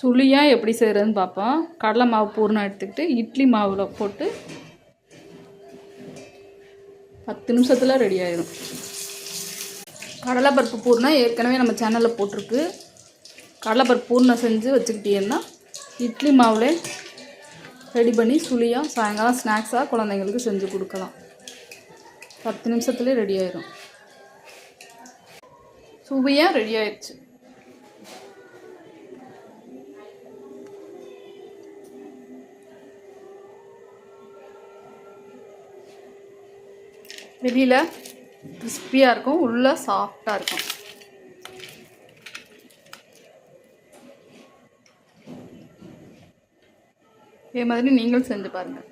சுழியாக எப்படி செய்கிறதுன்னு பார்ப்போம். கடலை மாவு பூர்ணம் எடுத்துக்கிட்டு இட்லி மாவில் போட்டு 10 நிமிஷத்தில் ரெடி ஆயிடும். கடலைப்பருப்பு பூர்ணம் ஏற்கனவே நம்ம சேனலில் போட்டிருக்கு. கடலைப்பருப்பு பூர்ணம் செஞ்சு வச்சுக்கிட்டீங்கன்னா இட்லி மாவில் ரெடி பண்ணி சுழியாக சாயங்காலம் ஸ்நாக்ஸாக குழந்தைங்களுக்கு செஞ்சு கொடுக்கலாம். 10 நிமிஷத்துலேயே ரெடி ஆயிடும். சுவையாக ரெடி ஆயிடுச்சு. வெளியில் கிறிஸ்பியாக இருக்கும், உள்ளே சாஃப்டாக இருக்கும். இதே மாதிரி நீங்களும் செஞ்சு பாருங்கள்.